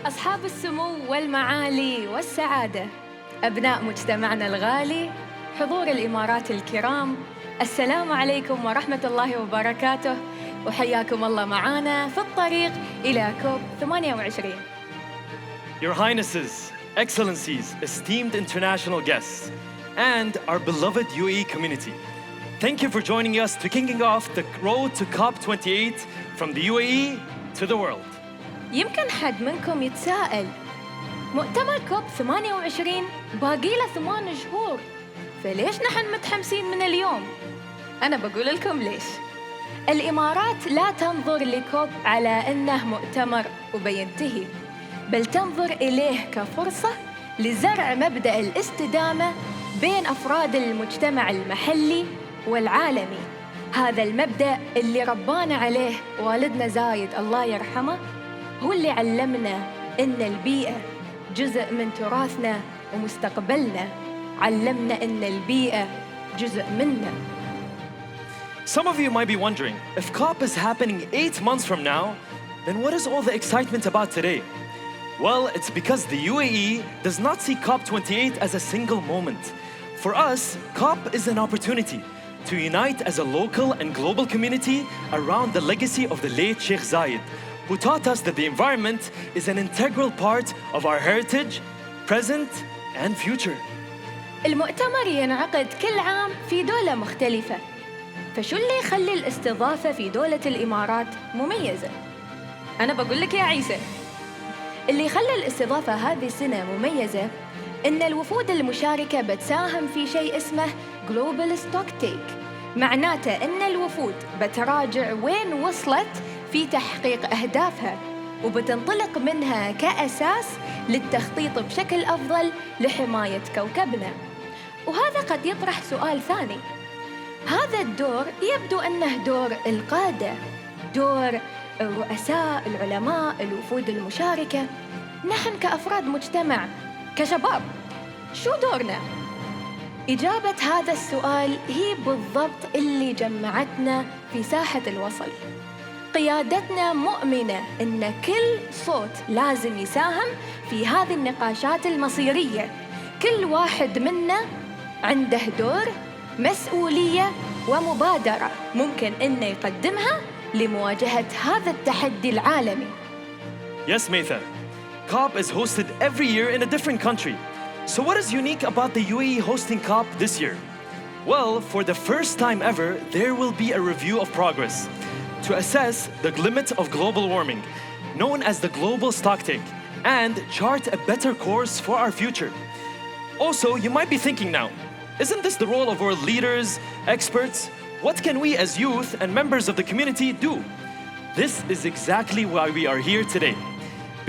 أصحاب السمو والمعالي والسعادة، أبناء مجتمعنا الغالي، حضور الإمارات الكرام، السلام عليكم ورحمة الله وبركاته، وحياكم الله معنا في الطريق إلى كوب 28. Your Highnesses, Excellencies, esteemed international guests, and our beloved UAE community, thank you for joining us to kicking off the road to COP28 from the UAE to the world. يمكن حد منكم يتساءل، مؤتمر كوب 28 باقي له 8 شهور، فليش نحن متحمسين من اليوم؟ أنا بقول لكم ليش. الإمارات لا تنظر لكوب على أنه مؤتمر وبينتهي، بل تنظر إليه كفرصة لزرع مبدأ الاستدامة بين أفراد المجتمع المحلي والعالمي. هذا المبدأ اللي ربانا عليه والدنا زايد الله يرحمه، هو اللي علمنا إن البيئة جزء من تراثنا ومستقبلنا، علمنا إن البيئة جزء منا. Some of you might be wondering, if COP is happening 8 months from now, then what is all the excitement about today? Well, it's because the UAE does not see COP28 as a single moment. For us, COP is an opportunity to unite as a local and global community around the legacy of the late Sheikh Zayed, who taught us that the environment is an integral part of our heritage, present, and future. المؤتمر ينعقد كل عام في دولة مختلفة، فشو اللي يخلي الاستضافة في دولة الإمارات مميزة؟ أنا بقول لك يا عيسى، اللي يخلي الاستضافة هذه السنة مميزة إن الوفود المشاركة بتساهم في شيء اسمه Global Stock Take، معناته إن الوفود بتراجع وين وصلت في تحقيق أهدافها، وبتنطلق منها كأساس للتخطيط بشكل أفضل لحماية كوكبنا. وهذا قد يطرح سؤال ثاني، هذا الدور يبدو أنه دور القادة، دور الرؤساء، العلماء، الوفود المشاركة. نحن كأفراد مجتمع، كشباب، شو دورنا؟ إجابة هذا السؤال هي بالضبط اللي جمعتنا في ساحة الوصل. قيادتنا مؤمنة إن كل صوت لازم يساهم في هذه النقاشات المصيرية. كل واحد منا عنده دور، مسؤولية ومبادرة ممكن إنه يقدمها لمواجهة هذا التحدي العالمي. Yes, Metha. COP is hosted every year in a different country. So what is unique about the UAE hosting COP this year? Well, for the first time ever, there will be a review of progress to assess the limits of global warming, known as the global stocktake, and chart a better course for our future. Also, you might be thinking now, isn't this the role of world leaders, experts? What can we as youth and members of the community do? This is exactly why we are here today.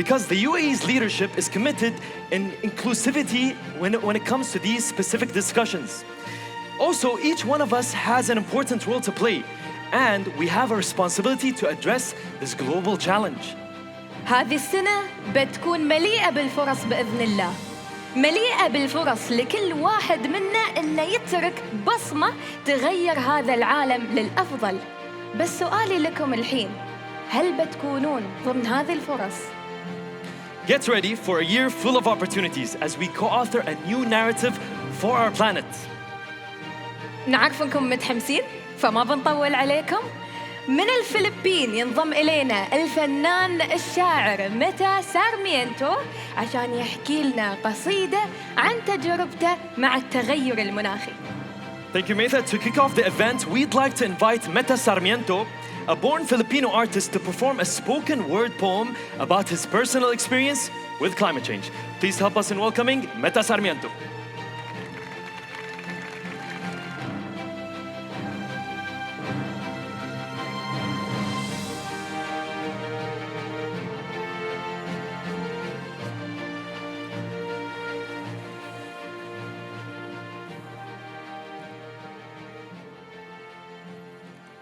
Because the UAE's leadership is committed in inclusivity when it comes to these specific discussions. Also, each one of us has an important role to play, and we have a responsibility to address this global challenge. هذه السنة بتكون مليئة بالفرص بإذن الله، مليئة بالفرص لكل واحد منا إنه يترك بصمة تغير هذا العالم للأفضل. بس سؤالي لكم الحين، هل بتكونون ضمن هذه الفرص؟ Get ready for a year full of opportunities as we co-author a new narrative for our planet. نعرف أنكم متحمسين، فما بنطول عليكم. من الفلبين ينضم إلينا الفنان الشاعر ميتا سارمينتو عشان يحكي لنا قصيدة عن تجربته مع التغير المناخي. Thank you, Metha. To kick off the event, we'd like to invite Meta Sarmiento, a born Filipino artist, to perform a spoken word poem about his personal experience with climate change. Please help us in welcoming Meta Sarmiento.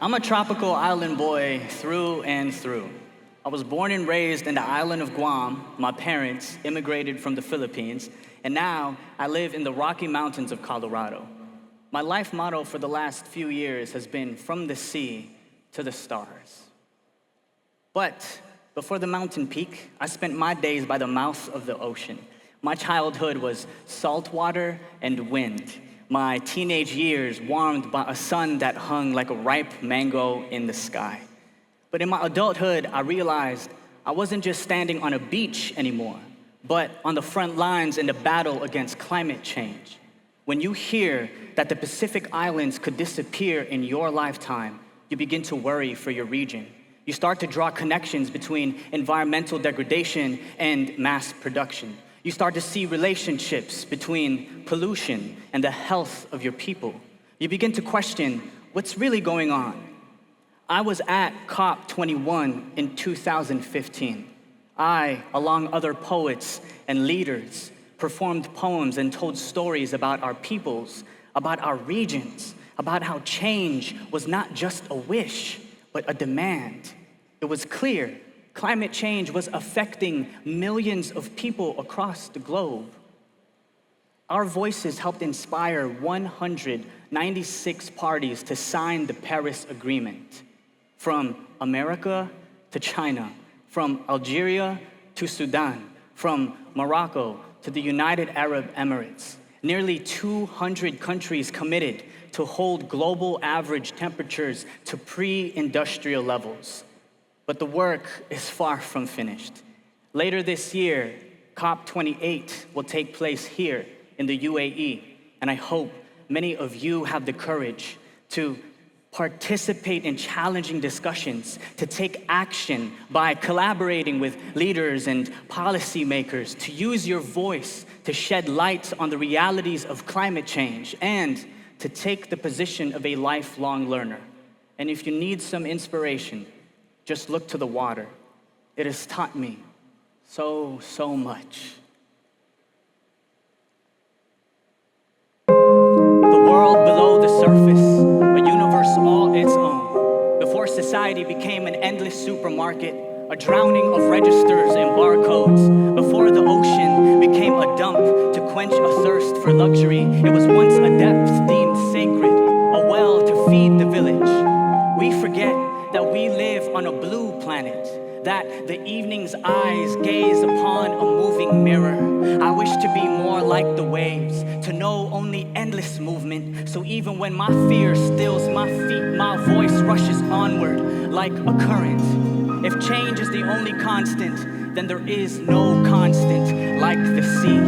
I'm a tropical island boy through and through. I was born and raised in the island of Guam. My parents immigrated from the Philippines, and now I live in the Rocky Mountains of Colorado. My life motto for the last few years has been from the sea to the stars. But Before the mountain peak, I spent my days by the mouth of the ocean. My childhood was salt water and wind. My teenage years warmed by a sun that hung like a ripe mango in the sky. But in my adulthood, I realized I wasn't just standing on a beach anymore, but on the front lines in the battle against climate change. When you hear that the Pacific Islands could disappear in your lifetime, you begin to worry for your region. You start to draw connections between environmental degradation and mass production. You start to see relationships between pollution and the health of your people. You begin to question what's really going on. I was at COP28 in 2015. I, along other poets and leaders, performed poems and told stories about our peoples, about our regions, about how change was not just a wish, but a demand. It was clear climate change was affecting millions of people across the globe. Our voices helped inspire 196 parties to sign the Paris Agreement, from America to China, from Algeria to Sudan, from Morocco to the United Arab Emirates. Nearly 200 countries committed to hold global average temperatures to pre-industrial levels. But the work is far from finished. Later this year, COP28 will take place here in the UAE, and I hope many of you have the courage to participate in challenging discussions, to take action by collaborating with leaders and policymakers, to use your voice to shed light on the realities of climate change, and to take the position of a lifelong learner. And if you need some inspiration, just look to the water. It has taught me so much. The world below the surface, a universe all its own. Before society became an endless supermarket, a drowning of registers and barcodes. Before the ocean became a dump to quench a thirst for luxury, it was once a depth deemed sacred, a well to feed the village. We forget that we live on a blue planet, that the evening's eyes gaze upon a moving mirror. I wish to be more like the waves, to know only endless movement, so even when my fear stills my feet, my voice rushes onward like a current. If change is the only constant, then there is no constant like the sea.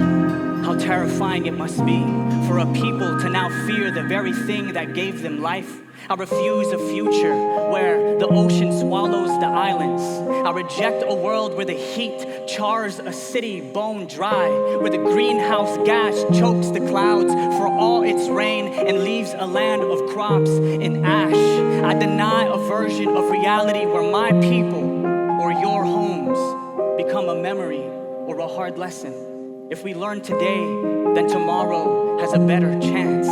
How terrifying it must be for a people to now fear the very thing that gave them life. I refuse a future where the ocean swallows the islands. I reject a world where the heat chars a city bone dry, where the greenhouse gas chokes the clouds for all its rain and leaves a land of crops in ash. I deny a version of reality where my people or your homes become a memory or a hard lesson. If we learn today, then tomorrow has a better chance.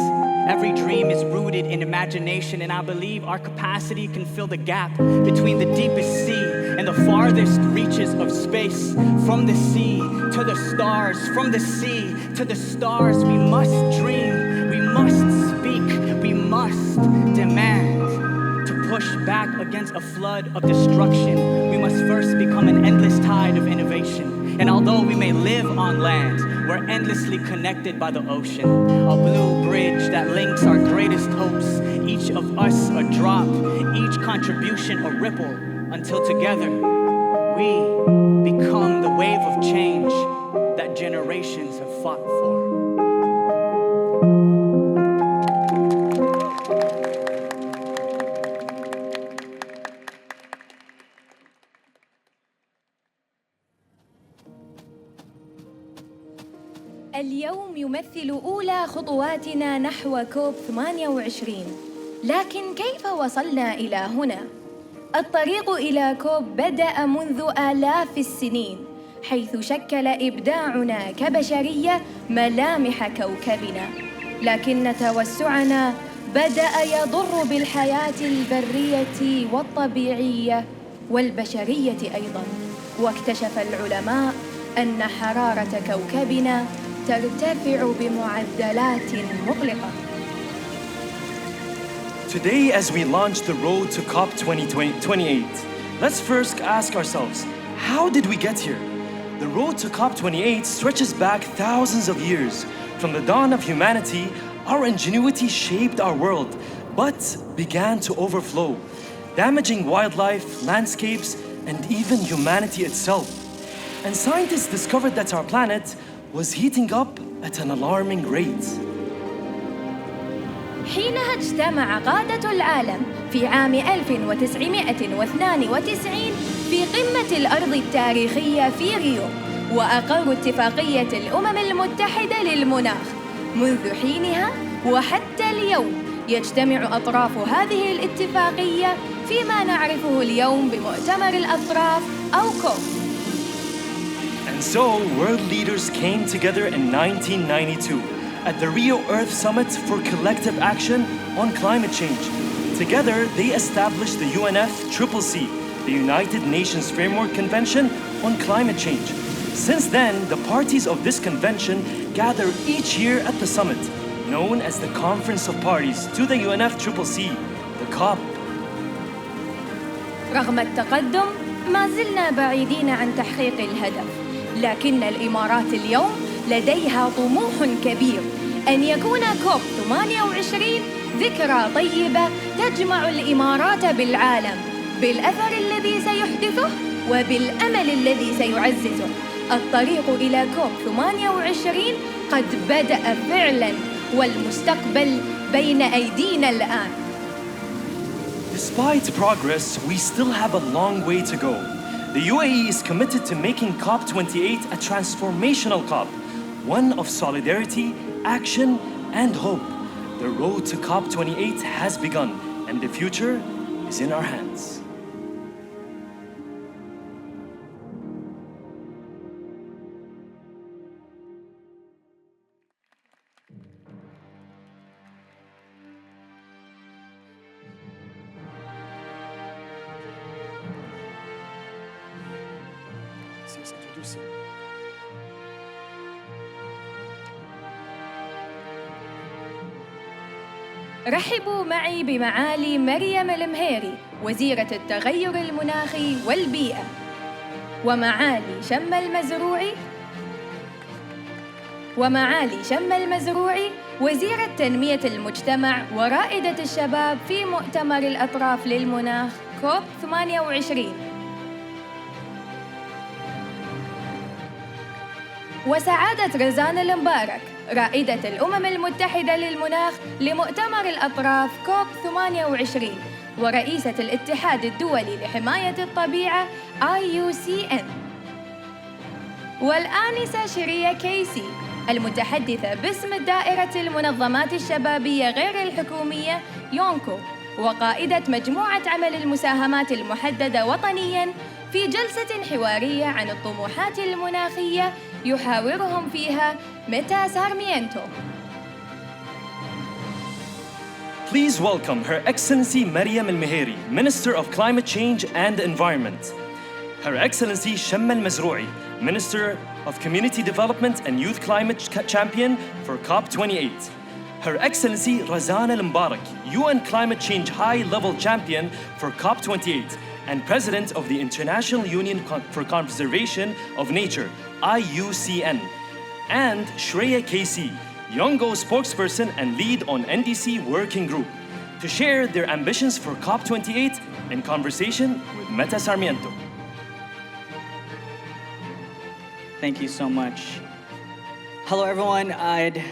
Every dream is rooted in imagination, and I believe our capacity can fill the gap between the deepest sea and the farthest reaches of space. From the sea to the stars, from the sea to the stars, we must dream, we must speak, we must demand. To push back against a flood of destruction, we must first become an endless tide of innovation. And although we may live on land, we're endlessly connected by the ocean, a blue bridge that links our greatest hopes, each of us a drop, each contribution a ripple, until together we become the wave of change that generations have fought for. اليوم يمثل أولى خطواتنا نحو كوب 28. لكن كيف وصلنا إلى هنا؟ الطريق إلى كوب بدأ منذ آلاف السنين، حيث شكل إبداعنا كبشرية ملامح كوكبنا. لكن توسعنا بدأ يضر بالحياة البرية والطبيعية والبشرية أيضاً. واكتشف العلماء أن حرارة كوكبنا ترتفع بمعدلات مقلقة. Today, as we launch the road to COP 2028, let's first ask ourselves, how did we get here? The road to COP28 stretches back thousands of years. From the dawn of humanity, our ingenuity shaped our world, but began to overflow, damaging wildlife, landscapes, and even humanity itself. And scientists discovered that our planet was heating up at an alarming rate. حينها اجتمع قادة العالم في عام 1992 في قمة الأرض التاريخية في ريو، وأقروا اتفاقية الأمم المتحدة للمناخ. منذ حينها وحتى اليوم يجتمع أطراف هذه الاتفاقية فيما نعرفه اليوم بمؤتمر الأطراف أو COP. And so, world leaders came together in 1992 at the Rio Earth Summit for collective action on climate change. Together, they established the UNFCCC, the United Nations Framework Convention on Climate Change. Since then, the parties of this convention gather each year at the summit, known as the Conference of Parties to the UNFCCC, the COP. رغم التقدم، ما زلنا بعيدين عن تحقيق الهدف، لكن الإمارات اليوم لديها طموح كبير أن يكون COP 28 ذكرى طيبة تجمع الإمارات بالعالم، بالأثر الذي سيحدثه وبالأمل الذي سيعززه. الطريق إلى COP 28 قد بدأ فعلاً، والمستقبل بين أيدينا الآن. Despite progress, we still have a long way to go. The UAE is committed to making COP28 a transformational COP, one of solidarity, action, and hope. The road to COP28 has begun, and the future is in our hands. رحبوا معي بمعالي مريم المهيري وزيرة التغير المناخي والبيئة، ومعالي شم المزروعي وزيرة تنمية المجتمع ورائدة الشباب في مؤتمر الأطراف للمناخ COP 28. وسعادة رزان المبارك رائدة الأمم المتحدة للمناخ لمؤتمر الأطراف COP 28 ورئيسة الاتحاد الدولي لحماية الطبيعة IUCN، والآنسة شيريا كيسي المتحدثة باسم دائرة المنظمات الشبابية غير الحكومية يونكو، وقائدة مجموعة عمل المساهمات المحددة وطنياً في جلسة حوارية عن الطموحات المناخية يحاورهم فيها ميتا سارمينتو. Please welcome Her Excellency Mariam Al-Meheri, Minister of Climate Change and Environment. Her Excellency Sham Al-Mazrou'i, Minister of Community Development and Youth Climate Champion for COP28. Her Excellency Razan Al-Mbarak, UN Climate Change High-Level Champion for COP28 and President of the International Union for Conservation of Nature, IUCN. And Shreya KC, Yongo spokesperson and lead on NDC Working Group, to share their ambitions for COP28 in conversation with Meta Sarmiento. Thank you so much. Hello, everyone. I'd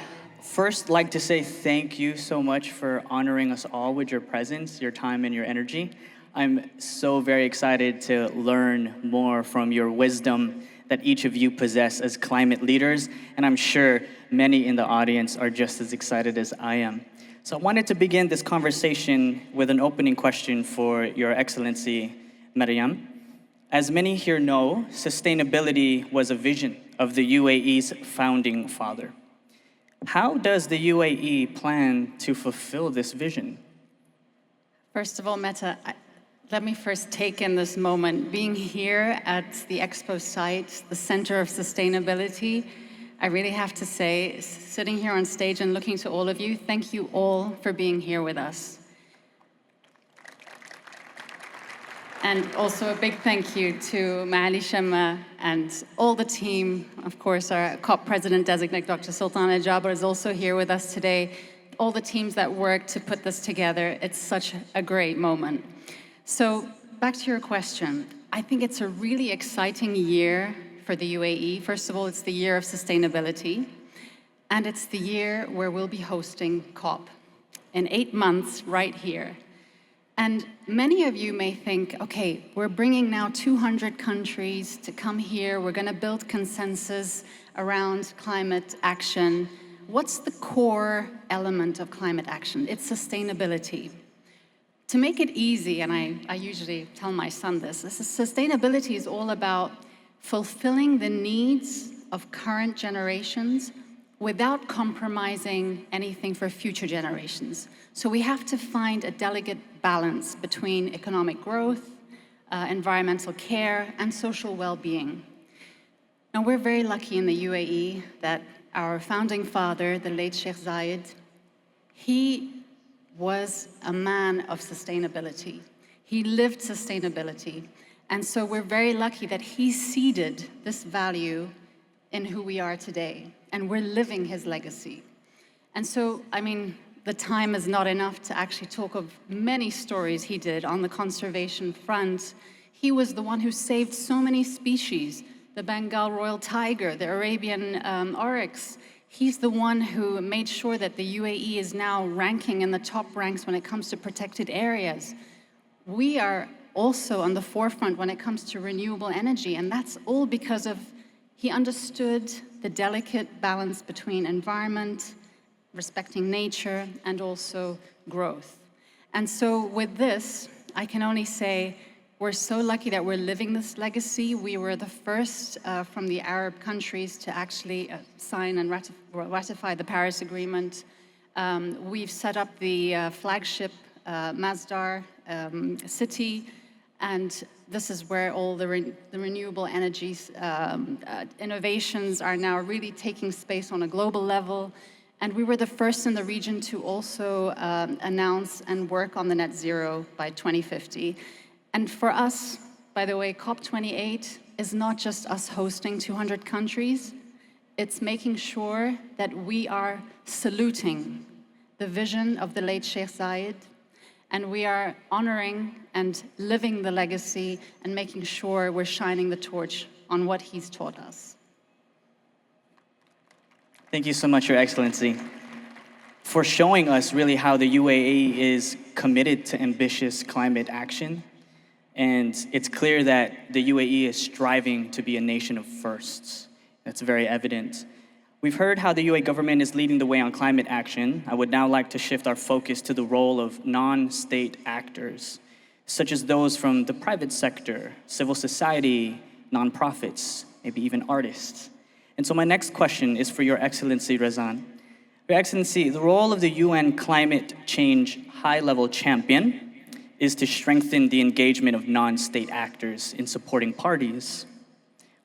first like to say thank you so much for honoring us all with your presence, your time, and your energy. I'm so very excited to learn more from your wisdom that each of you possess as climate leaders, and I'm sure many in the audience are just as excited as I am. So I wanted to begin this conversation with an opening question for Your Excellency, Mariam. As many here know, sustainability was a vision of the UAE's founding father. How does the UAE plan to fulfill this vision? First of all, Meta, let me first take in this moment. Being here at the Expo site, the center of sustainability, I really have to say, sitting here on stage and looking to all of you, thank you all for being here with us. And also a big thank you to Maali Shemma and all the team. Of course, our COP President-designate, Dr. Sultana Jaber, is also here with us today. All the teams that worked to put this together. It's such a great moment. So back to your question. I think it's a really exciting year for the UAE. First of all, it's the year of sustainability. And it's the year where we'll be hosting COP in 8 months right here. And many of you may think, okay, we're bringing now 200 countries to come here. We're going to build consensus around climate action. What's the core element of climate action? It's sustainability. To make it easy, and I usually tell my son this, sustainability is all about fulfilling the needs of current generations without compromising anything for future generations. So we have to find a delicate balance between economic growth, environmental care, and social well-being. Now, we're very lucky in the UAE that our founding father, the late Sheikh Zayed, he was a man of sustainability. He lived sustainability. And so we're very lucky that he seeded this value in who we are today. And we're living his legacy. And so, I mean, the time is not enough to actually talk of many stories he did on the conservation front. He was the one who saved so many species, the Bengal royal tiger, the Arabian oryx. He's the one who made sure that the UAE is now ranking in the top ranks when it comes to protected areas. We are also on the forefront when it comes to renewable energy, and that's all because of he understood the delicate balance between environment, respecting nature, and also growth. And so with this, I can only say we're so lucky that we're living this legacy. We were the first from the Arab countries to actually sign and ratify the Paris Agreement. We've set up the flagship Masdar city, and this is where all the renewable energy innovations are now really taking space on a global level. And we were the first in the region to also announce and work on the net zero by 2050. And for us, by the way, COP28 is not just us hosting 200 countries. It's making sure that we are saluting the vision of the late Sheikh Zayed, and we are honoring and living the legacy and making sure we're shining the torch on what he's taught us. Thank you so much, Your Excellency, for showing us really how the UAE is committed to ambitious climate action. And it's clear that the UAE is striving to be a nation of firsts. That's very evident. We've heard how the UAE government is leading the way on climate action. I would now like to shift our focus to the role of non-state actors, such as those from the private sector, civil society, nonprofits, maybe even artists. And so my next question is for Your Excellency, Razan. Your Excellency, the role of the UN Climate Change High-Level Champion is to strengthen the engagement of non-state actors in supporting parties.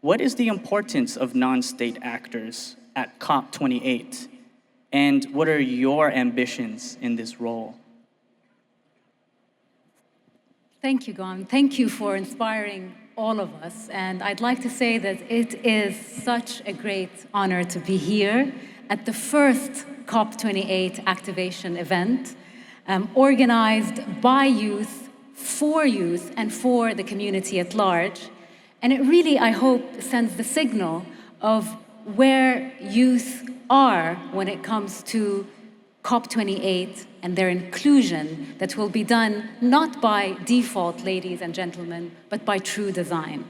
What is the importance of non-state actors at COP28? And what are your ambitions in this role? Thank you, Gon. Thank you for inspiring all of us. And I'd like to say that it is such a great honor to be here at the first COP28 activation event, organized by youth, and for the community at large. And it really, I hope, sends the signal of where youth are when it comes to COP28 and their inclusion that will be done not by default, ladies and gentlemen, but by true design.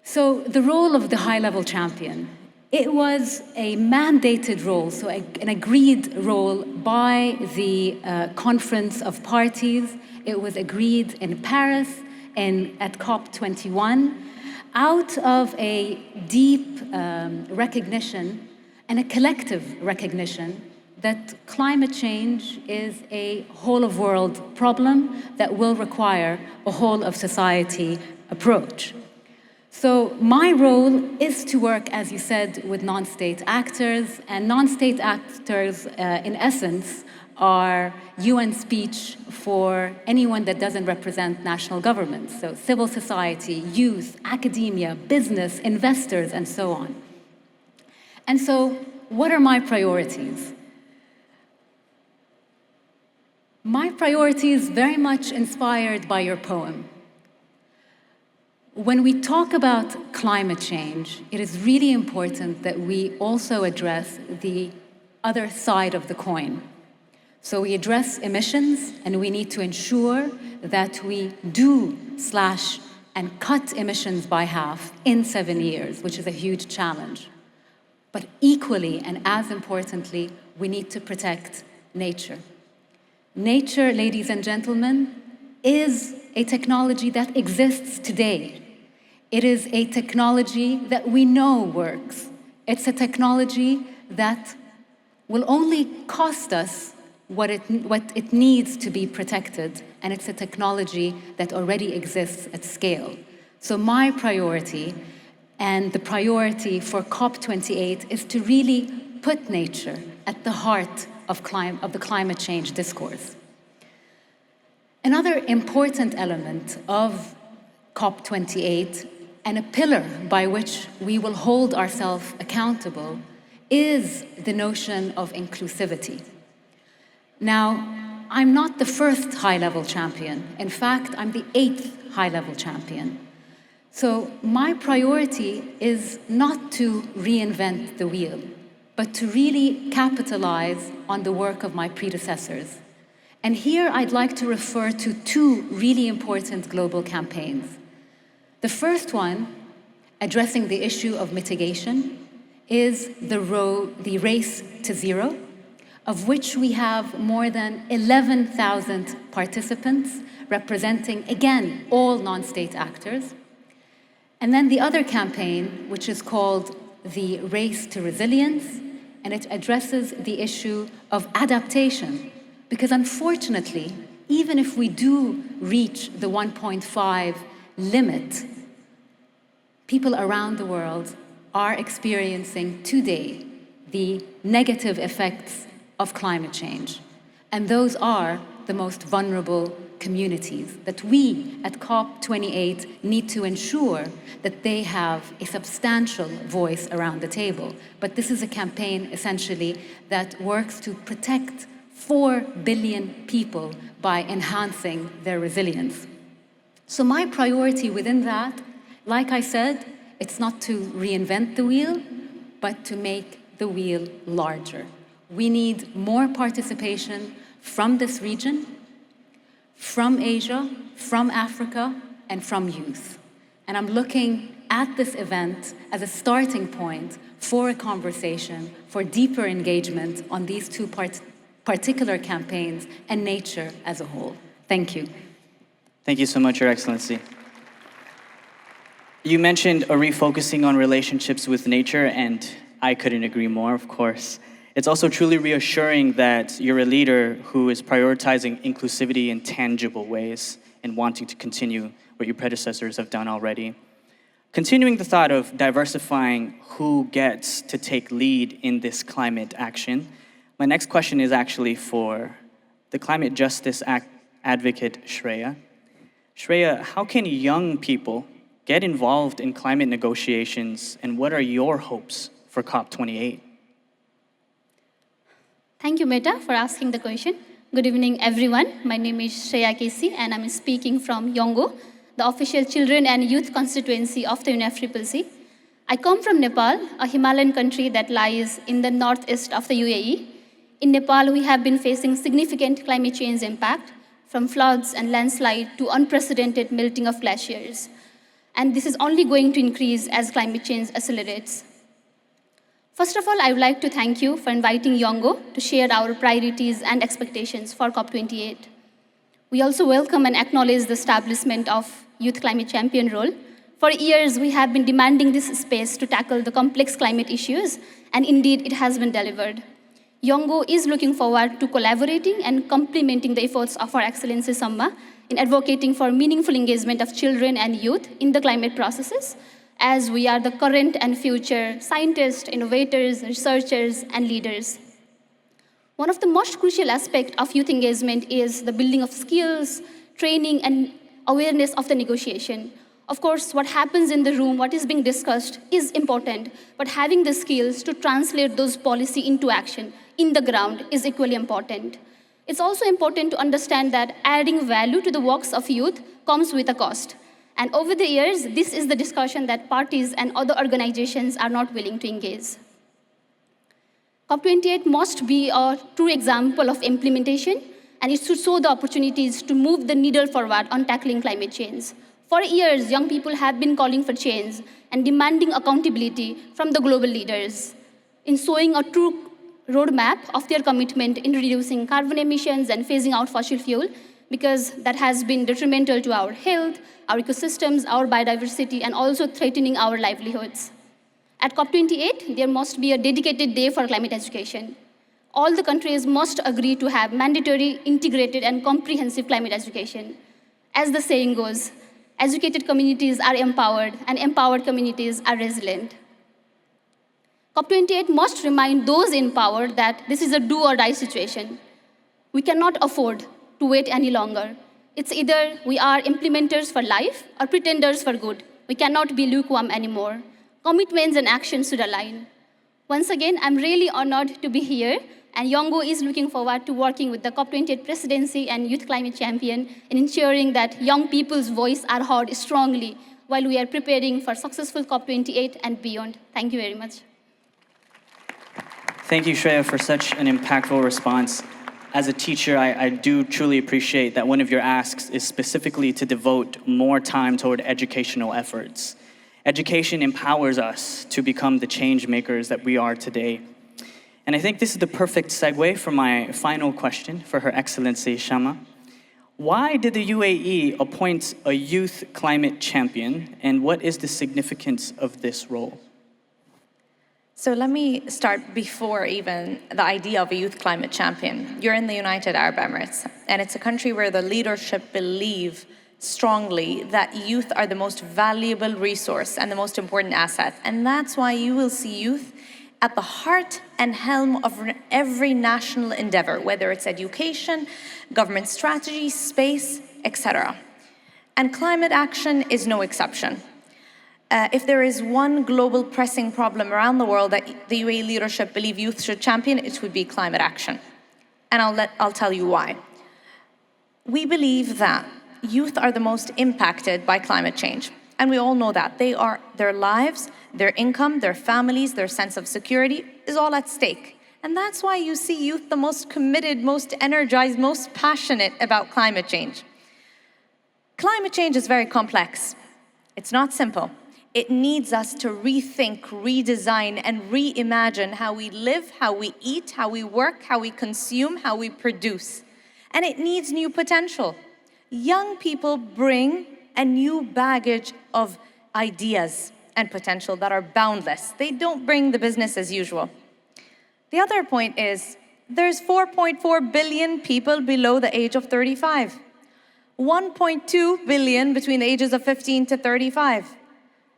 So the role of the high-level champion, it was a mandated role, so an agreed role by the Conference of Parties. It was agreed in Paris at COP21 out of a deep recognition and a collective recognition that climate change is a whole-of-world problem that will require a whole-of-society approach. So my role is to work, as you said, with non-state actors, and non-state actors, in essence, are UN speech for anyone that doesn't represent national governments, so civil society, youth, academia, business, investors, and so on. And so, what are my priorities? My priorities very much inspired by your poem. When we talk about climate change, it is really important that we also address the other side of the coin. So we address emissions, and we need to ensure that we do slash and cut emissions by half in 7 years, which is a huge challenge. But equally and as importantly, we need to protect nature. Nature, ladies and gentlemen, is a technology that exists today. It is a technology that we know works. It's a technology that will only cost us what it needs to be protected, and it's a technology that already exists at scale. So my priority, and the priority for COP28, is to really put nature at the heart of the climate change discourse. Another important element of COP28, and a pillar by which we will hold ourselves accountable, is the notion of inclusivity. Now, I'm not the first high-level champion. In fact, I'm the 8th high-level champion. So my priority is not to reinvent the wheel, but to really capitalize on the work of my predecessors. And here I'd like to refer to 2 really important global campaigns. The first one, addressing the issue of mitigation, is the Race to Zero, of which we have more than 11,000 participants, representing, again, all non-state actors. And then the other campaign, which is called the Race to Resilience, and it addresses the issue of adaptation. Because unfortunately, even if we do reach the 1.5 limit, people around the world are experiencing today the negative effects of climate change. And those are the most vulnerable communities that we at COP28 need to ensure that they have a substantial voice around the table. But this is a campaign essentially that works to protect 4 billion people by enhancing their resilience. So my priority within that, like I said, it's not to reinvent the wheel, but to make the wheel larger. We need more participation from this region, from Asia, from Africa, and from youth. And I'm looking at this event as a starting point for a conversation, for deeper engagement on these 2 particular campaigns and nature as a whole. Thank you. Thank you so much, Your Excellency. You mentioned a refocusing on relationships with nature, and I couldn't agree more, of course. It's also truly reassuring that you're a leader who is prioritizing inclusivity in tangible ways and wanting to continue what your predecessors have done already. Continuing the thought of diversifying who gets to take lead in this climate action, my next question is actually for the climate justice advocate, Shreya. Shreya, how can young people get involved in climate negotiations, and what are your hopes for COP28? Thank you, Meta, for asking the question. Good evening, everyone. My name is Shreya Kesi, and I'm speaking from Yongo, the official children and youth constituency of the UNFCCC. I come from Nepal, a Himalayan country that lies in the northeast of the UAE. In Nepal, we have been facing significant climate change impact, from floods and landslide to unprecedented melting of glaciers. And this is only going to increase as climate change accelerates. First of all, I would like to thank you for inviting Yongo to share our priorities and expectations for COP28. We also welcome and acknowledge the establishment of Youth Climate Champion role. For years, we have been demanding this space to tackle the complex climate issues, and indeed, it has been delivered. Yongo is looking forward to collaborating and complementing the efforts of our Excellency Samma in advocating for meaningful engagement of children and youth in the climate processes, as we are the current and future scientists, innovators, researchers, and leaders. One of the most crucial aspects of youth engagement is the building of skills, training, and awareness of the negotiation. Of course, what happens in the room, what is being discussed is important, but having the skills to translate those policy into action in the ground is equally important. It's also important to understand that adding value to the works of youth comes with a cost. And over the years, this is the discussion that parties and other organizations are not willing to engage. COP28 must be a true example of implementation, and it should show the opportunities to move the needle forward on tackling climate change. For years, young people have been calling for change and demanding accountability from the global leaders in showing a true roadmap of their commitment in reducing carbon emissions and phasing out fossil fuel, because that has been detrimental to our health, our ecosystems, our biodiversity, and also threatening our livelihoods. At COP28, there must be a dedicated day for climate education. All the countries must agree to have mandatory, integrated, and comprehensive climate education. As the saying goes, educated communities are empowered, and empowered communities are resilient. COP28 must remind those in power that this is a do-or-die situation. We cannot afford to wait any longer. It's either we are implementers for life or pretenders for good. We cannot be lukewarm anymore. Commitments and actions should align. Once again, I'm really honored to be here, and Yongo is looking forward to working with the COP28 Presidency and Youth Climate Champion in ensuring that young people's voice are heard strongly while we are preparing for successful COP28 and beyond. Thank you very much. Thank you, Shreya, for such an impactful response. As a teacher, I do truly appreciate that one of your asks is specifically to devote more time toward educational efforts. Education empowers us to become the change makers that we are today. And I think this is the perfect segue for my final question for Her Excellency Shama. Why did the UAE appoint a youth climate champion, and what is the significance of this role? So let me start before even the idea of a youth climate champion. You're in the United Arab Emirates, and it's a country where the leadership believe strongly that youth are the most valuable resource and the most important asset. And that's why you will see youth at the heart and helm of every national endeavor, whether it's education, government strategy, space, etc. And climate action is no exception. If there is one global pressing problem around the world that the UAE leadership believe youth should champion, it would be climate action. And I'll tell you why. We believe that youth are the most impacted by climate change. And we all know that. Their lives, their income, their families, their sense of security is all at stake. And that's why you see youth the most committed, most energized, most passionate about climate change. Climate change is very complex. It's not simple. It needs us to rethink, redesign, and reimagine how we live, how we eat, how we work, how we consume, how we produce. And it needs new potential. Young people bring a new baggage of ideas and potential that are boundless. They don't bring the business as usual. The other point is, there's 4.4 billion people below the age of 35. 1.2 billion between the ages of 15 to 35.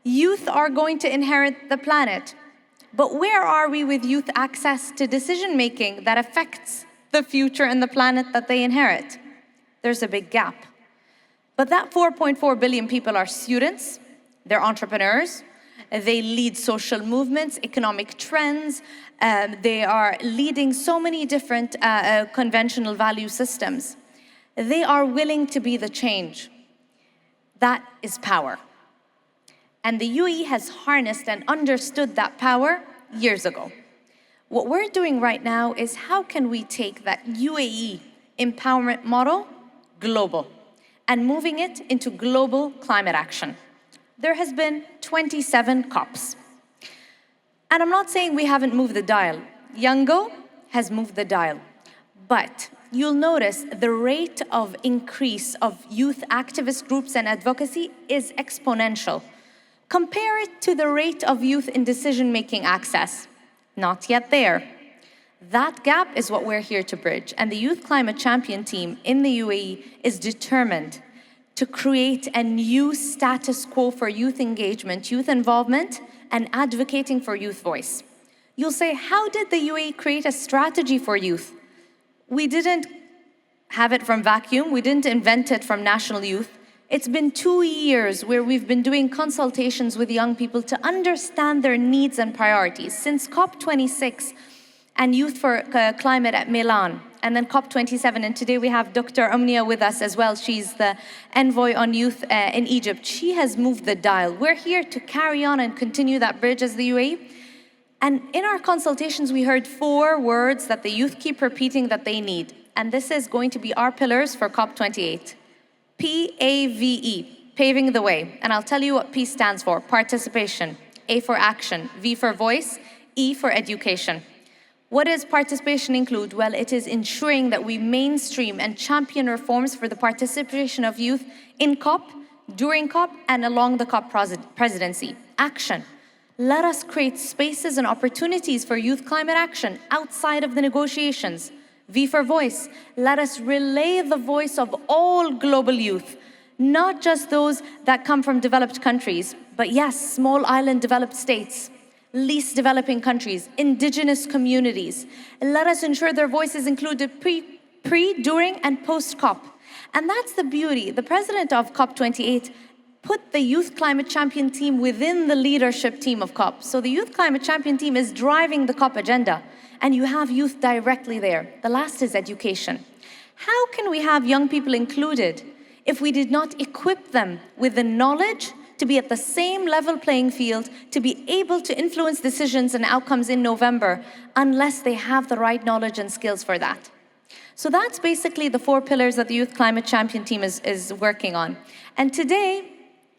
Youth are going to inherit the planet. But where are we with youth access to decision-making that affects the future and the planet that they inherit? There's a big gap. But that 4.4 billion people are students, they're entrepreneurs, they lead social movements, economic trends, they are leading so many different conventional value systems. They are willing to be the change. That is power. And the UAE has harnessed and understood that power years ago. What we're doing right now is how can we take that UAE empowerment model global and moving it into global climate action. There has been 27 COPs. And I'm not saying we haven't moved the dial. Yongo has moved the dial. But you'll notice the rate of increase of youth activist groups and advocacy is exponential. Compare it to the rate of youth in decision-making access. Not yet there. That gap is what we're here to bridge. And the Youth Climate Champion team in the UAE is determined to create a new status quo for youth engagement, youth involvement, and advocating for youth voice. You'll say, how did the UAE create a strategy for youth? We didn't have it from vacuum. We didn't invent it from National Youth. It's been 2 years where we've been doing consultations with young people to understand their needs and priorities. Since COP26 and Youth for Climate at Milan, and then COP27, and today we have Dr. Omnia with us as well. She's the envoy on youth in Egypt. She has moved the dial. We're here to carry on and continue that bridge as the UAE. And in our consultations, we heard 4 words that the youth keep repeating that they need. And this is going to be our pillars for COP28. PAVE, paving the way. And I'll tell you what P stands for: participation, A for action, V for voice, E for education. What does participation include? Well, it is ensuring that we mainstream and champion reforms for the participation of youth in COP, during COP, and along the COP presidency. Action. Let us create spaces and opportunities for youth climate action outside of the negotiations. V for voice. Let us relay the voice of all global youth, not just those that come from developed countries, but yes, small island developed states, least developing countries, indigenous communities. Let us ensure their voice is included pre, during, and post-COP. And that's the beauty. The president of COP28 put the Youth Climate Champion team within the leadership team of COP. So the Youth Climate Champion team is driving the COP agenda, and you have youth directly there. The last is education. How can we have young people included if we did not equip them with the knowledge to be at the same level playing field, to be able to influence decisions and outcomes in November, unless they have the right knowledge and skills for that? So that's basically the 4 pillars that the Youth Climate Champion team is working on. And today,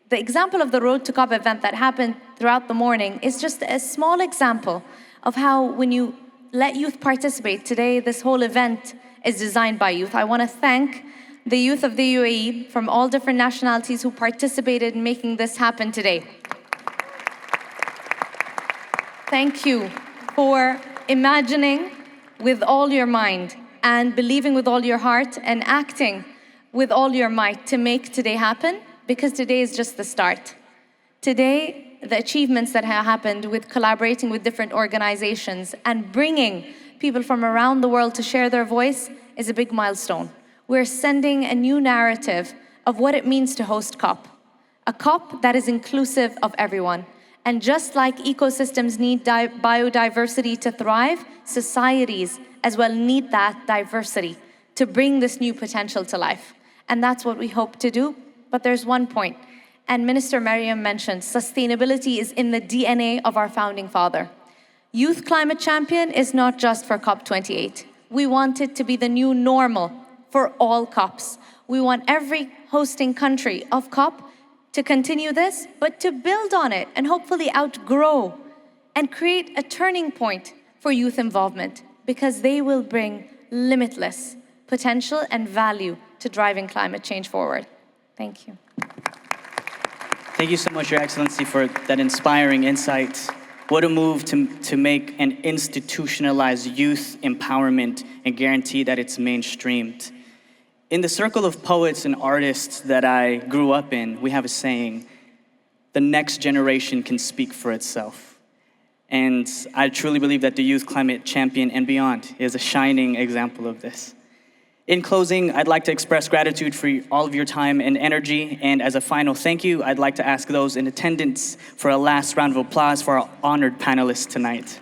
the example of the Road to COP event that happened throughout the morning is just a small example of how when you let youth participate, today this whole event is designed by youth. I want to thank the youth of the UAE from all different nationalities who participated in making this happen today. Thank you for imagining with all your mind and believing with all your heart and acting with all your might to make today happen, because today is just the start. Today, the achievements that have happened with collaborating with different organizations and bringing people from around the world to share their voice is a big milestone. We're sending a new narrative of what it means to host COP. A COP that is inclusive of everyone. And just like ecosystems need biodiversity to thrive, societies as well need that diversity to bring this new potential to life. And that's what we hope to do. But there's one point, and Minister Mariam mentioned, sustainability is in the DNA of our founding father. Youth Climate Champion is not just for COP28. We want it to be the new normal for all COPs. We want every hosting country of COP to continue this, but to build on it and hopefully outgrow and create a turning point for youth involvement, because they will bring limitless potential and value to driving climate change forward. Thank you. Thank you so much, Your Excellency, for that inspiring insight. What a move to make and institutionalize youth empowerment and guarantee that it's mainstreamed. In the circle of poets and artists that I grew up in, we have a saying, the next generation can speak for itself. And I truly believe that the Youth Climate Champion and beyond is a shining example of this. In closing, I'd like to express gratitude for all of your time and energy. And as a final thank you, I'd like to ask those in attendance for a last round of applause for our honored panelists tonight.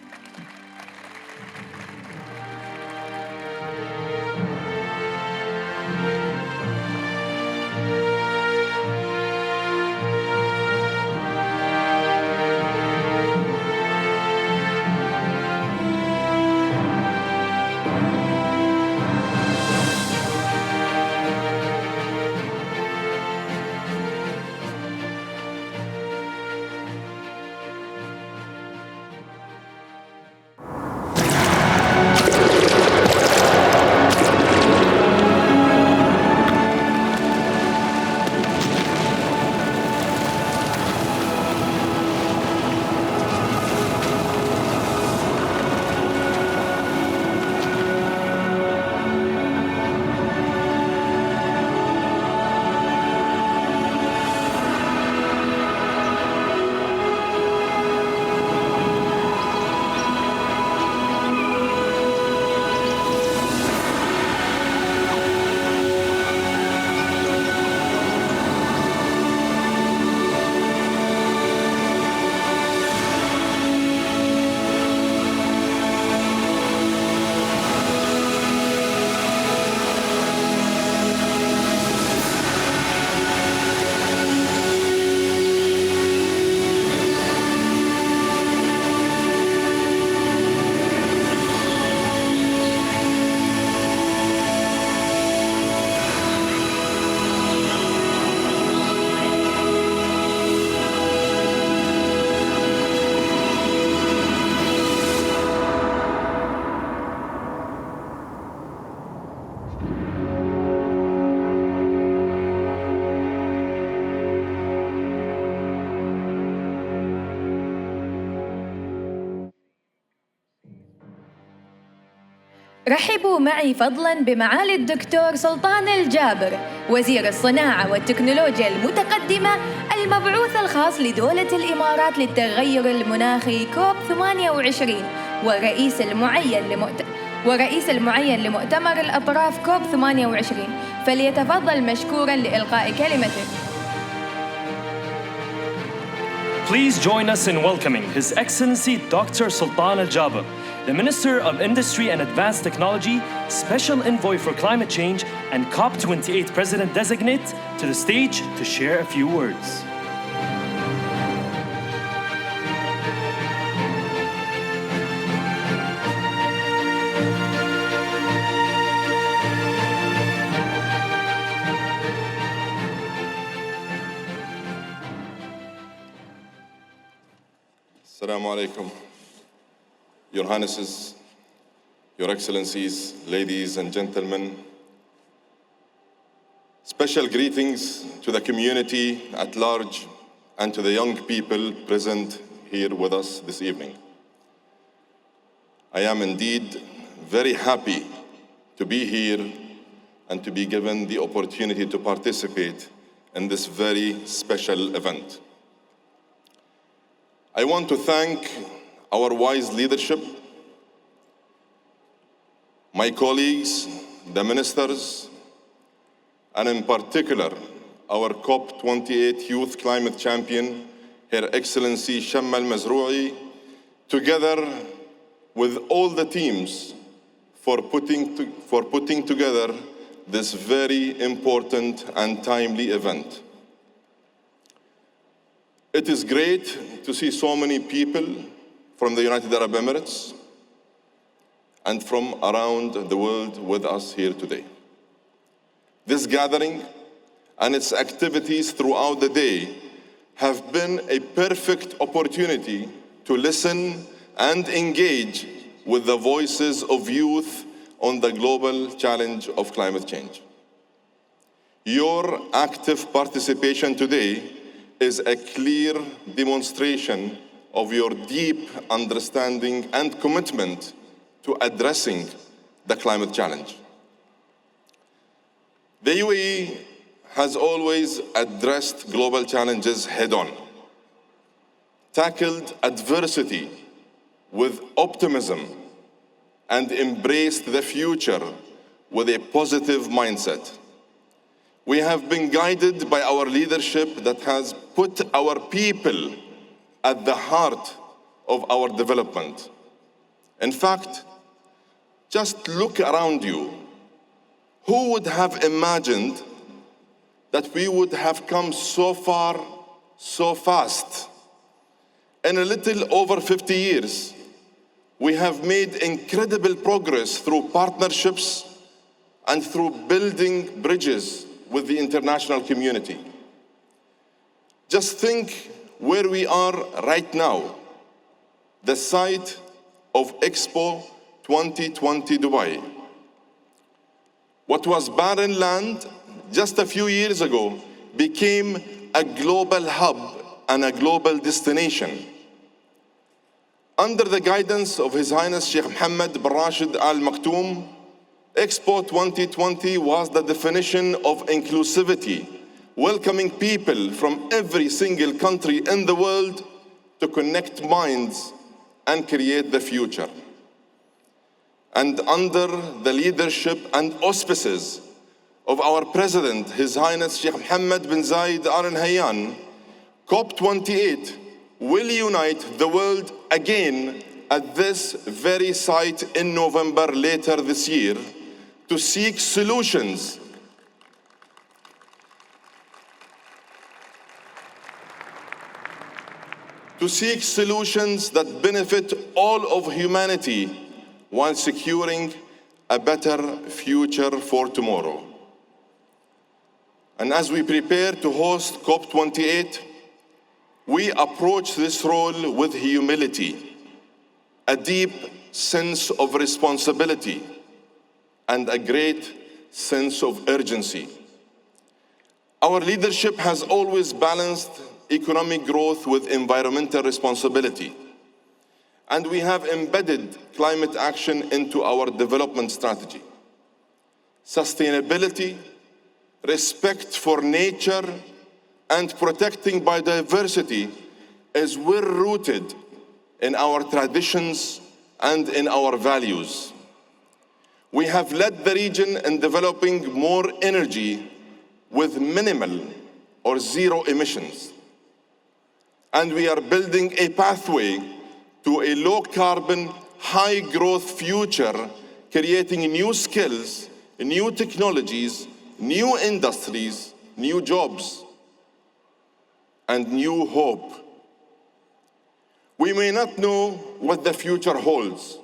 رحبوا معي فضلاً بمعالي الدكتور سلطان الجابر، وزير الصناعة والتكنولوجيا المتقدمة المبعوث الخاص لدولة الإمارات للتغير المناخي كوب 28 ورئيس المعين لمؤتمر الأطراف كوب 28. فليتفضل مشكوراً لإلقاء كلمته. Please join us in welcoming His Excellency Dr. Sultan Al-Jaber, the Minister of Industry and Advanced Technology, Special Envoy for Climate Change, and COP28 President-designate to the stage to share a few words. Assalamu alaikum. Your Highnesses, Your Excellencies, ladies and gentlemen, special greetings to the community at large and to the young people present here with us this evening. I am indeed very happy to be here and to be given the opportunity to participate in this very special event. I want to thank our wise leadership, my colleagues, the ministers, and in particular, our COP28 Youth Climate Champion, Her Excellency Shamma Al-Mazrou'i, together with all the teams for putting together this very important and timely event. It is great to see so many people from the United Arab Emirates and from around the world with us here today. This gathering and its activities throughout the day have been a perfect opportunity to listen and engage with the voices of youth on the global challenge of climate change. Your active participation today is a clear demonstration of your deep understanding and commitment to addressing the climate challenge. The UAE has always addressed global challenges head-on, tackled adversity with optimism, and embraced the future with a positive mindset. We have been guided by our leadership that has put our people at the heart of our development. In fact, just look around you. Who would have imagined that we would have come so far, so fast? In a little over 50 years, we have made incredible progress through partnerships and through building bridges with the international community. Just think where we are right now, the site of Expo 2020 Dubai. What was barren land just a few years ago became a global hub and a global destination. Under the guidance of His Highness Sheikh Mohammed bin Rashid Al Maktoum, Expo 2020 was the definition of inclusivity, welcoming people from every single country in the world to connect minds and create the future. And under the leadership and auspices of our President, His Highness Sheikh Mohammed bin Zayed Al Nahyan, COP28 will unite the world again at this very site in November later this year to seek solutions that benefit all of humanity while securing a better future for tomorrow. And as we prepare to host COP28, we approach this role with humility, a deep sense of responsibility, and a great sense of urgency. Our leadership has always balanced economic growth with environmental responsibility. and we have embedded climate action into our development strategy. Sustainability, respect for nature, and protecting biodiversity is well rooted in our traditions and in our values. We have led the region in developing more energy with minimal or zero emissions. And we are building a pathway to a low-carbon, high-growth future, creating new skills, new technologies, new industries, new jobs, and new hope. We may not know what the future holds,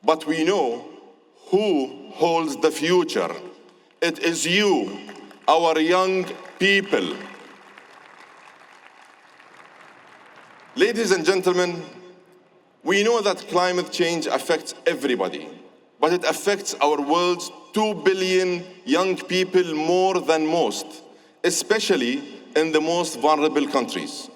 but we know who holds the future. It is you, our young people. Ladies and gentlemen, we know that climate change affects everybody, but it affects our world's 2 billion young people more than most, especially in the most vulnerable countries.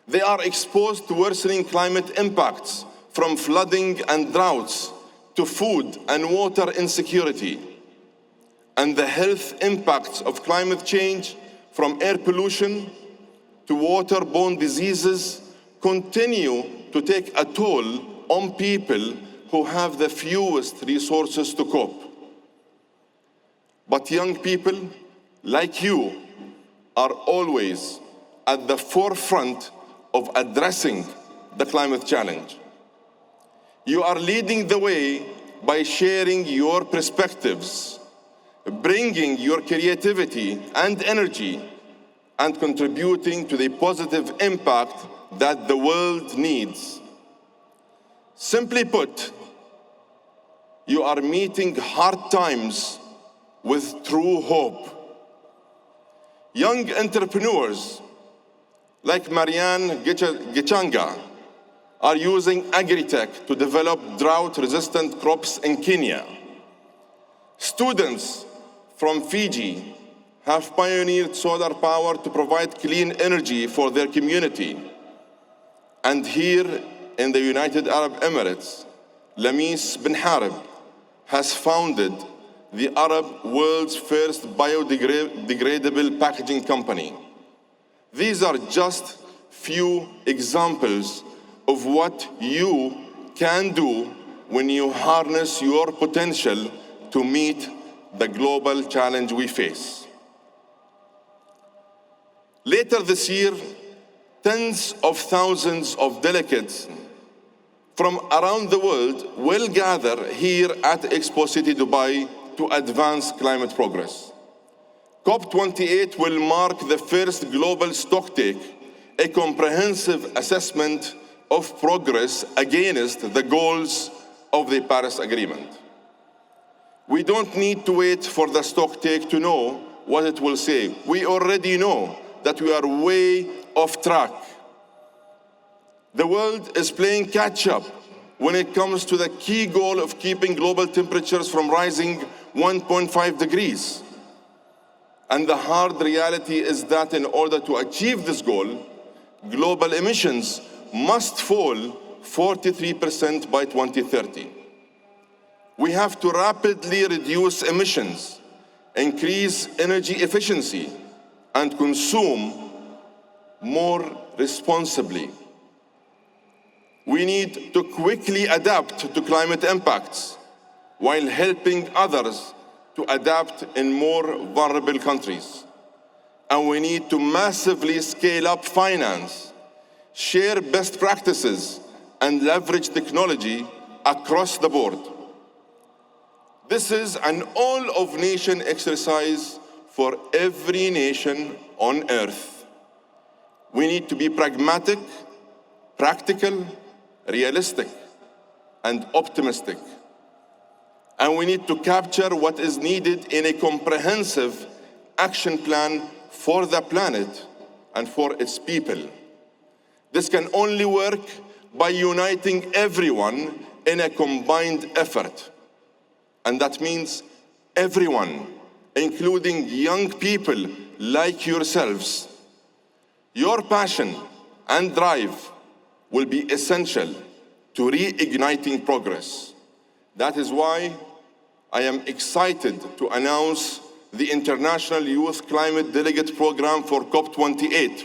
They are exposed to worsening climate impacts, from flooding and droughts to food and water insecurity. And the health impacts of climate change, from air pollution to waterborne diseases, continue to take a toll on people who have the fewest resources to cope. But young people like you are always at the forefront of addressing the climate challenge. You are leading the way by sharing your perspectives, bringing your creativity and energy, and contributing to the positive impact that the world needs. Simply put, you are meeting hard times with true hope. Young entrepreneurs like Marianne Gichanga are using agri-tech to develop drought-resistant crops in Kenya. Students from Fiji have pioneered solar power to provide clean energy for their community. And here in the United Arab Emirates, Lamis bin Harib has founded the Arab world's first biodegradable packaging company. These are just few examples of what you can do when you harness your potential to meet the global challenge we face. Later this year, tens of thousands of delegates from around the world will gather here at Expo City Dubai to advance climate progress. COP28 will mark the first global stocktake, a comprehensive assessment of progress against the goals of the Paris Agreement. We don't need to wait for the stocktake to know what it will say. We already know that we are way off track. The world is playing catch-up when it comes to the key goal of keeping global temperatures from rising 1.5 degrees. And the hard reality is that in order to achieve this goal, global emissions must fall 43% by 2030. We have to rapidly reduce emissions, increase energy efficiency, and consume more responsibly. We need to quickly adapt to climate impacts while helping others to adapt in more vulnerable countries. And we need to massively scale up finance, share best practices, and leverage technology across the board. This is an all-of-nation exercise for every nation on Earth. We need to be pragmatic, practical, realistic, and optimistic. And we need to capture what is needed in a comprehensive action plan for the planet and for its people. This can only work by uniting everyone in a combined effort. And that means everyone, including young people like yourselves. Your passion and drive will be essential to reigniting progress. That is why I am excited to announce the International Youth Climate Delegate Program for COP28,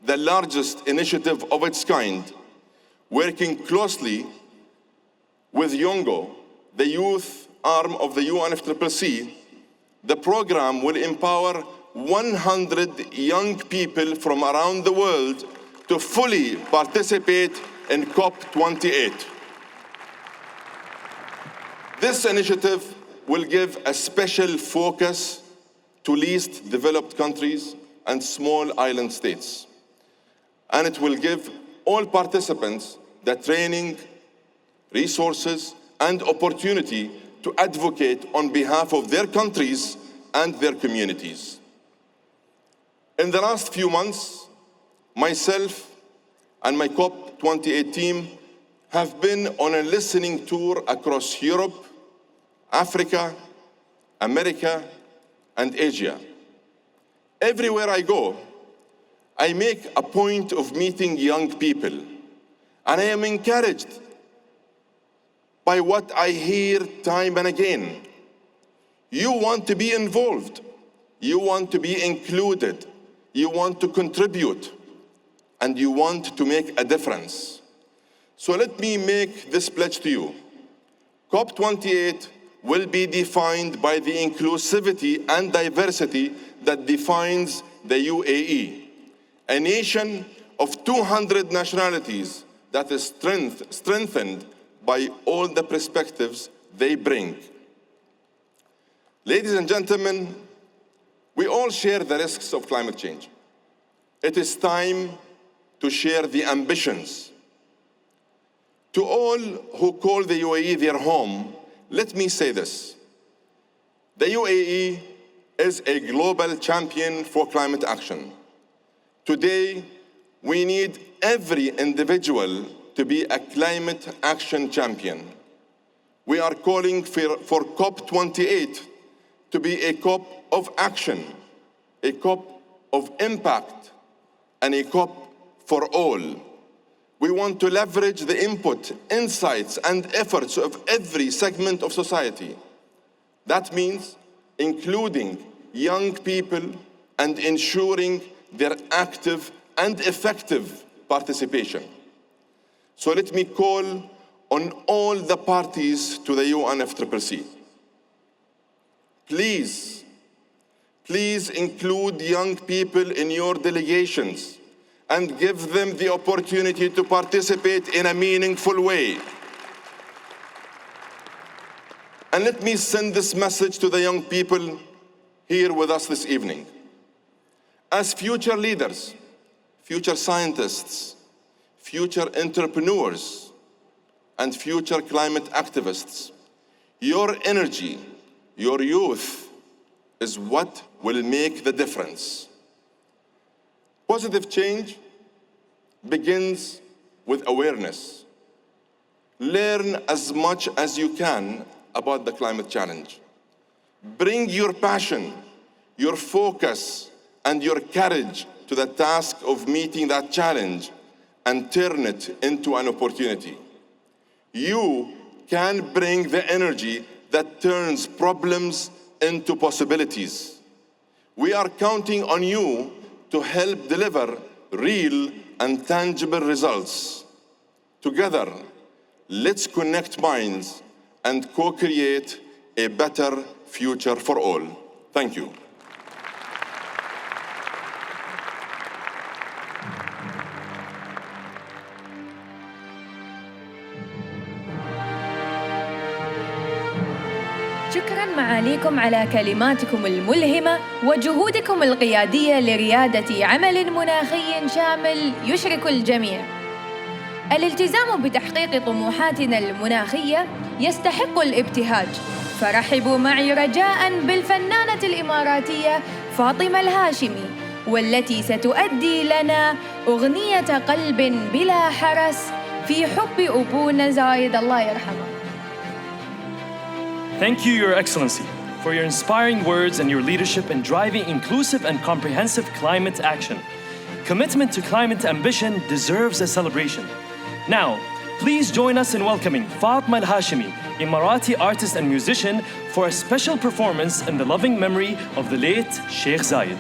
the largest initiative of its kind, working closely with Yongo, the youth arm of the UNFCCC. The program will empower 100 young people from around the world to fully participate in COP28. This initiative will give a special focus to least developed countries and small island states. And it will give all participants the training, resources, and opportunity to advocate on behalf of their countries and their communities. In the last few months, myself and my COP28 team have been on a listening tour across Europe, Africa, America, and Asia. Everywhere I go, I make a point of meeting young people, and I am encouraged by what I hear time and again. You want to be involved, you want to be included, you want to contribute, and you want to make a difference. So let me make this pledge to you. COP28 will be defined by the inclusivity and diversity that defines the UAE, a nation of 200 nationalities that is strengthened by all the perspectives they bring. Ladies and gentlemen, we all share the risks of climate change. It is time to share the ambitions. To all who call the UAE their home, let me say this. The UAE is a global champion for climate action. Today, we need every individual to be a climate action champion. We are calling for COP28 to be a COP of action, a COP of impact, and a COP for all. We want to leverage the input, insights, and efforts of every segment of society. That means including young people and ensuring their active and effective participation. So let me call on all the parties to the UNFCCC. Please include young people in your delegations and give them the opportunity to participate in a meaningful way. And let me send this message to the young people here with us this evening. As future leaders, future scientists, future entrepreneurs, and future climate activists, your energy, your youth is what will make the difference. Positive change begins with awareness. Learn as much as you can about the climate challenge. Bring your passion, your focus, and your courage to the task of meeting that challenge and turn it into an opportunity. You can bring the energy that turns problems into possibilities. We are counting on you to help deliver real and tangible results. Together, let's connect minds and co-create a better future for all. Thank you. شكراً معاليكم على كلماتكم الملهمة وجهودكم القيادية لريادة عمل مناخي شامل يشرك الجميع. الالتزام بتحقيق طموحاتنا المناخية يستحق الابتهاج، فرحبوا معي رجاءً بالفنانة الإماراتية فاطمة الهاشمي، والتي ستؤدي لنا أغنية قلب بلا حرس في حب أبونا زايد الله يرحمه. Thank you, Your Excellency, for your inspiring words and your leadership in driving inclusive and comprehensive climate action. commitment to climate ambition deserves a celebration. Now, please join us in welcoming Fatma Al-Hashimi, Emirati artist and musician, for a special performance in the loving memory of the late Sheikh Zayed.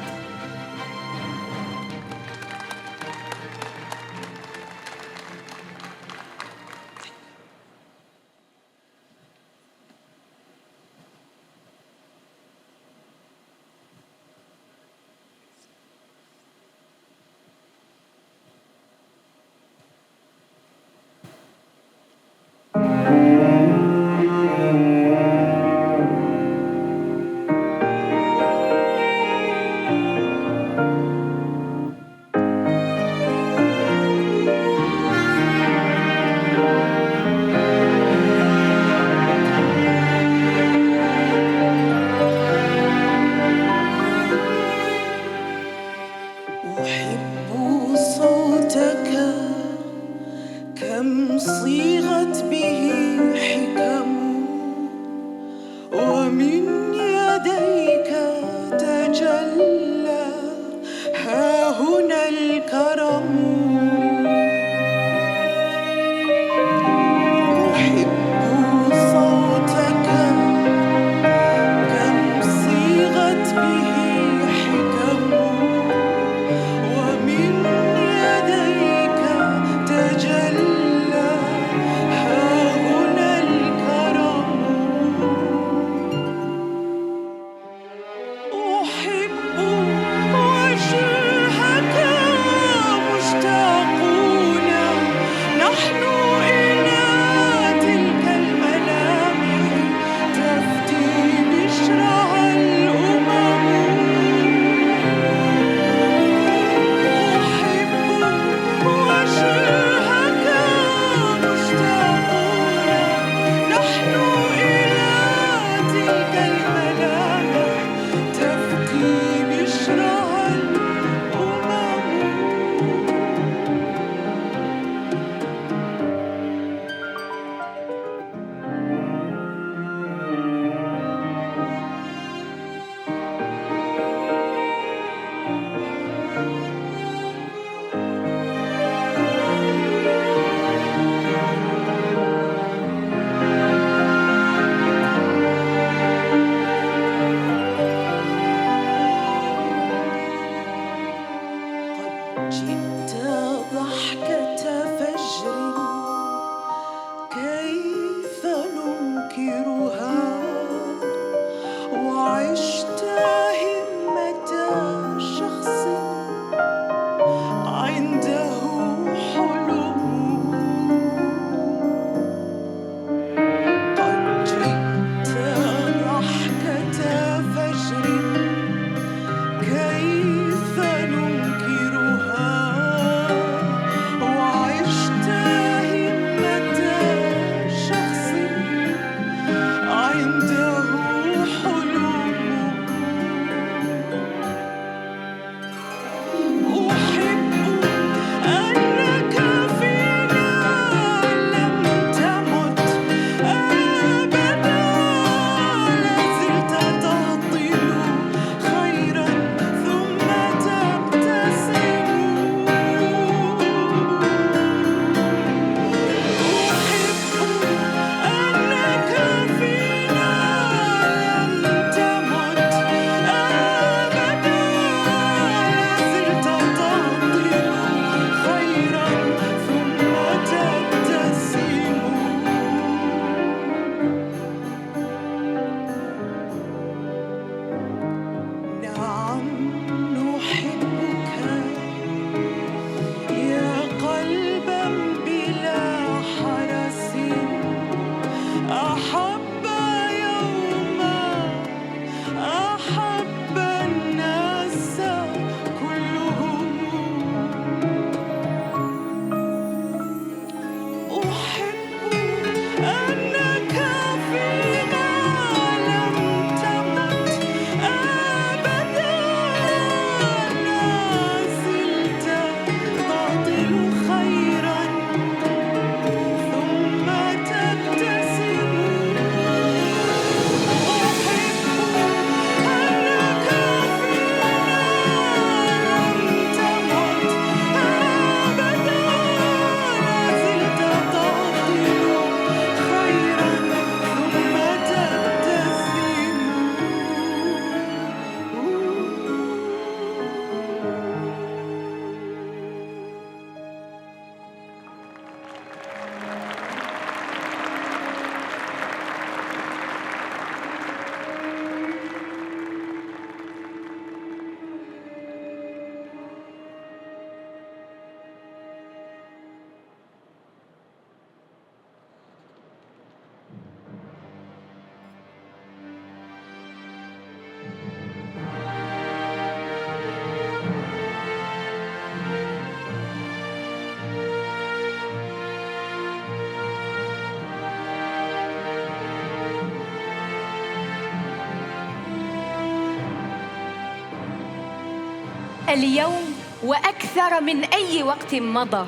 اليوم وأكثر من أي وقت مضى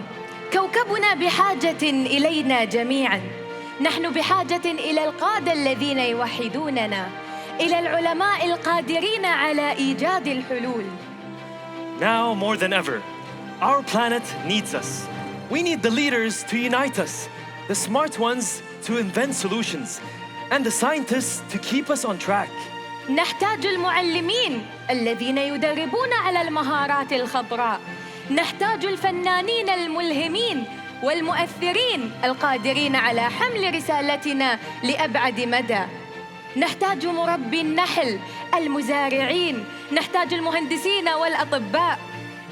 كوكبنا بحاجة إلينا جميعاً. نحن بحاجة إلى القادة الذين يوحدوننا، إلى العلماء القادرين على إيجاد الحلول. Now more than ever, our planet needs us. We need the leaders to unite us, the smart ones to invent solutions, and the scientists to keep us on track. نحتاج المعلمين الذين يدربون على المهارات الخضراء. نحتاج الفنانين الملهمين والمؤثرين القادرين على حمل رسالتنا لأبعد مدى. نحتاج مربي النحل، المزارعين، نحتاج المهندسين والأطباء،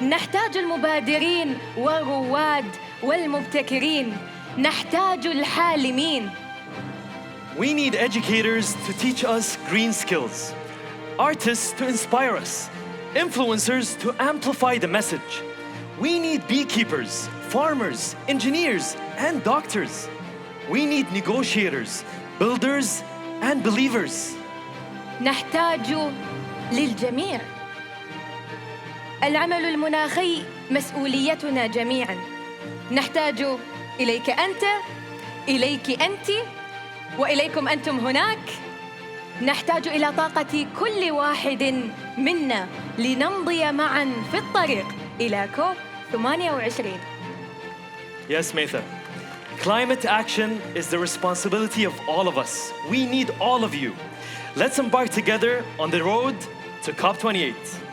نحتاج المبادرين والرواد والمبتكرين، نحتاج الحالمين. We need educators to teach us green skills, artists to inspire us, influencers to amplify the message. We need beekeepers, farmers, engineers, and doctors. We need negotiators, builders, and believers. نحتاج للجميع. العمل المناخي مسؤوليتنا جميعاً. نحتاج إليك أنت، إليك أنت، وإليكم أنتم هناك. نحتاج إلى طاقة كل واحد منا لنمضي معاً في الطريق إلى كوب 28. Yes, Metha. Climate action is the responsibility of all of us. We need all of you. Let's embark together on the road to COP28.